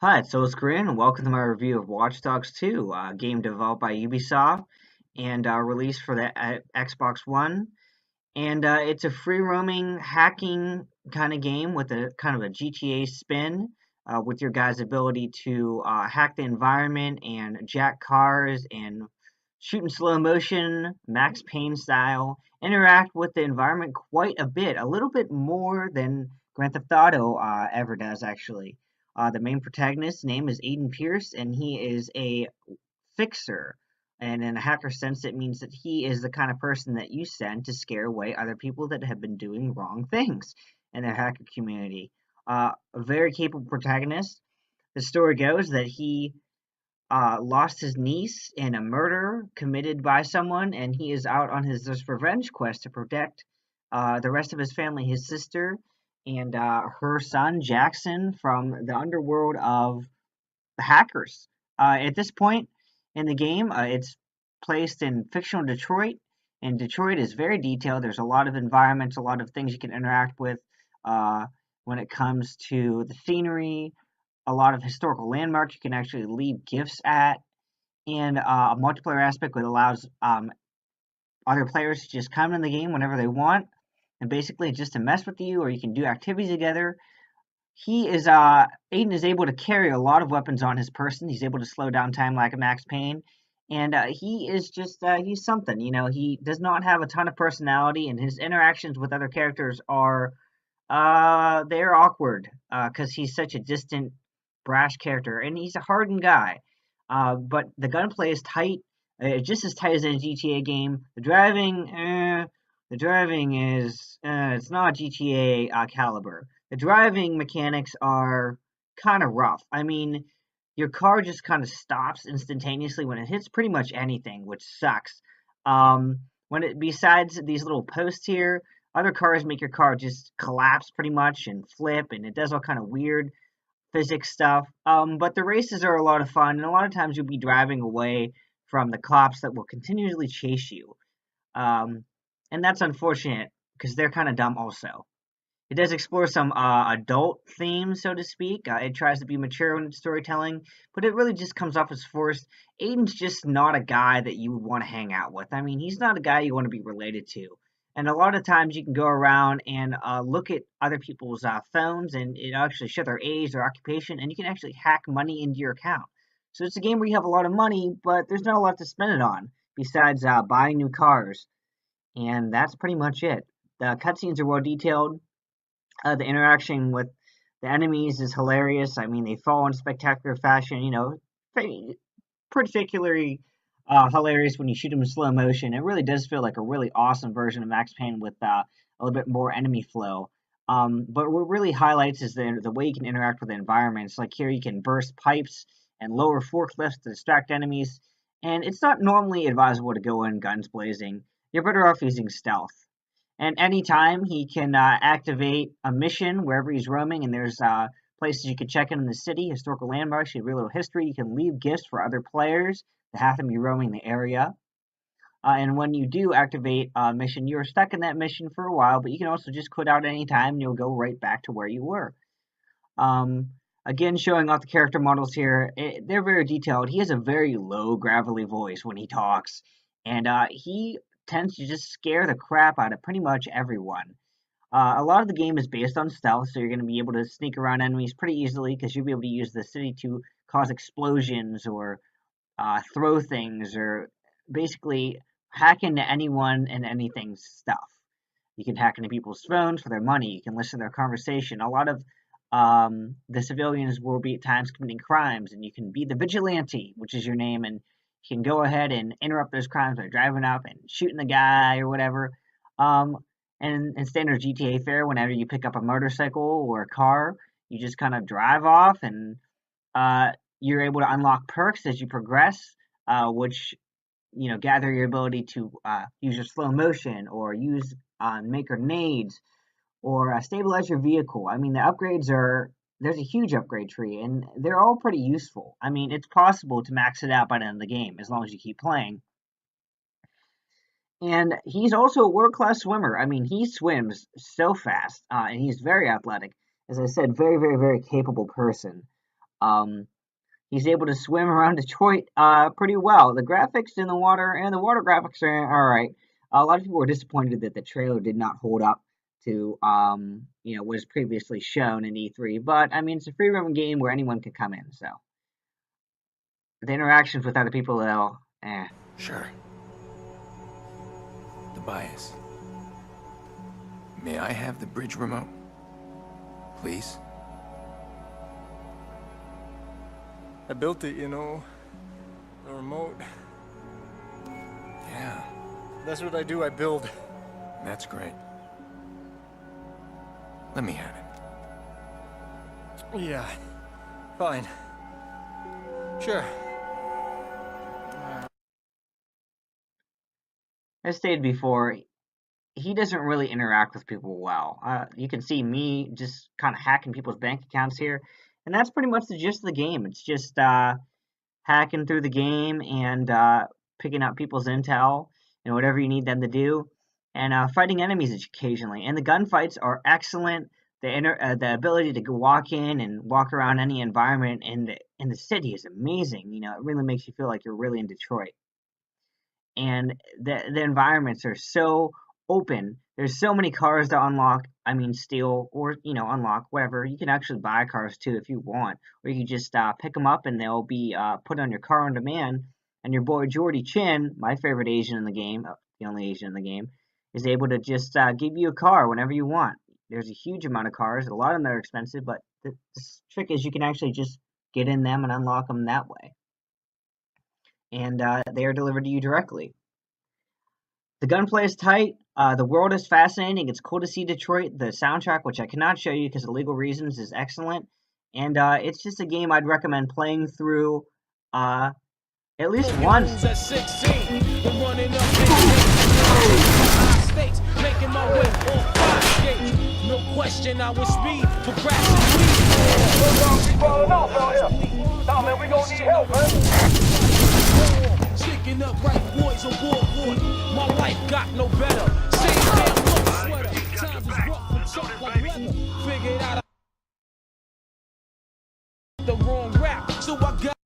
Hi, it's Corinne, and welcome to my review of Watch Dogs 2, a game developed by Ubisoft and released for the Xbox One. And it's a free roaming hacking kind of game with a kind of a GTA spin, with your guys' ability to hack the environment and jack cars and shoot in slow motion, Max Payne style, interact with the environment quite a bit, a little bit more than Grand Theft Auto ever does, actually. The main protagonist's name is Aiden Pierce, and he is a fixer. And in a hacker sense, it means that he is the kind of person that you send to scare away other people that have been doing wrong things in their hacker community. A very capable protagonist. The story goes that he lost his niece in a murder committed by someone, and he is out on his this revenge quest to protect the rest of his family, his sister and her son Jackson, from the underworld of the hackers. At this point in the game, it's placed in fictional Detroit, and Detroit is very detailed. There's a lot of environments, a lot of things you can interact with uh, when it comes to the scenery, a lot of historical landmarks you can actually leave gifts at, and a multiplayer aspect that allows other players to just come in the game whenever they want, and basically just to mess with you, or you can do activities together. He is Aiden is able to carry a lot of weapons on his person. He's able to slow down time like a Max Payne, and he is just he's something. You know, he does not have a ton of personality, and his interactions with other characters are they're awkward because he's such a distant, brash character, and he's a hardened guy. But the gunplay is tight, just as tight as in a GTA game. The driving is it's not GTA caliber. The driving mechanics are kind of rough. I mean, your car just kind of stops instantaneously when it hits pretty much anything, which sucks. When it besides these little posts here, other cars make your car just collapse pretty much and flip, and it does all kind of weird physics stuff. But the races are a lot of fun, and a lot of times you'll be driving away from the cops that will continually chase you. Um, and that's unfortunate because they're kind of dumb also. It does explore some adult themes, so to speak. It tries to be mature in its storytelling, but it really just comes off as forced. Aiden's just not a guy that you would want to hang out with. I mean, he's not a guy you want to be related to. And a lot of times you can go around and look at other people's phones, and it actually show their age, their occupation, and you can actually hack money into your account. So it's a game where you have a lot of money, but there's not a lot to spend it on besides buying new cars. And that's pretty much it. The cutscenes are well detailed. The interaction with the enemies is hilarious. I mean, they fall in spectacular fashion. You know, particularly hilarious when you shoot them in slow motion. It really does feel like a really awesome version of Max Payne with a little bit more enemy flow. But what really highlights is the way you can interact with the environments. Like here, you can burst pipes and lower forklifts to distract enemies. And it's not normally advisable to go in guns blazing. You're better off using stealth. And anytime he can activate a mission wherever he's roaming, and there's places you can check in the city, historical landmarks, you have real little history. You can leave gifts for other players that happen to be roaming the area. And when you do activate a mission, you're stuck in that mission for a while, but you can also just quit out anytime and you'll go right back to where you were. Um, Again, showing off the character models here, they're very detailed. He has a very low, gravelly voice when he talks, and he tends to just scare the crap out of pretty much everyone. A lot of the game is based on stealth, so you're going to be able to sneak around enemies pretty easily because you'll be able to use the city to cause explosions or throw things or basically hack into anyone and anything's stuff. You can hack into people's phones for their money. You can listen to their conversation. A lot of the civilians will be at times committing crimes, and you can be the vigilante, which is your name, and you can go ahead and interrupt those crimes by driving up and shooting the guy or whatever. Um, and in standard GTA fare, whenever you pick up a motorcycle or a car, you just kind of drive off, and uh, you're able to unlock perks as you progress, which gather your ability to use your slow motion or use make grenades or stabilize your vehicle. I mean, the upgrades are there's a huge upgrade tree, and they're all pretty useful. I mean, it's possible to max it out by the end of the game as long as you keep playing. And he's also a world class swimmer. I mean, he swims so fast, and he's very athletic. As I said, very, very, very capable person. he's able to swim around Detroit pretty well. The graphics in the water and the water graphics are all right. A lot of people were disappointed that the trailer did not hold up to what was previously shown in E3. But I mean, it's a free roam game where anyone can come in. So the interactions with other people, though, Sure. The bias. May I have the bridge remote? Please? I built it, you know. The remote. Yeah, That's what I do, I build. that's great. Let me have it. Yeah. Fine. Sure. as stated before, he doesn't really interact with people well. You can see me just kind of hacking people's bank accounts here, and that's pretty much the gist of the game. It's just hacking through the game and picking up people's intel and whatever you need them to do, and fighting enemies occasionally. And the gunfights are excellent. The ability to go walk in and walk around any environment in the city is amazing. You know, it really makes you feel like you're really in Detroit. And the environments are so open. There's so many cars to unlock. I mean, steal or unlock whatever. You can actually buy cars too if you want, or you can just pick them up and they'll be put on your car on demand. And your boy Jordy Chin, my favorite Asian in the game, the only Asian in the game, is able to just give you a car whenever you want. There's a huge amount of cars. A lot of them are expensive, but the trick is you can actually just get in them and unlock them that way. And they are delivered to you directly. The gunplay is tight. The world is fascinating. It's cool to see Detroit. The soundtrack, which I cannot show you because of legal reasons, is excellent. And it's just a game I'd recommend playing through at least once. Making my way off 5 gates. No question, I was speed for grass and weed. Falling off out here. Nah, man, we gonna need help, man. Sticking up right boys on board. My life got no better. Same damn look sweater. Times is rough and tough like leather.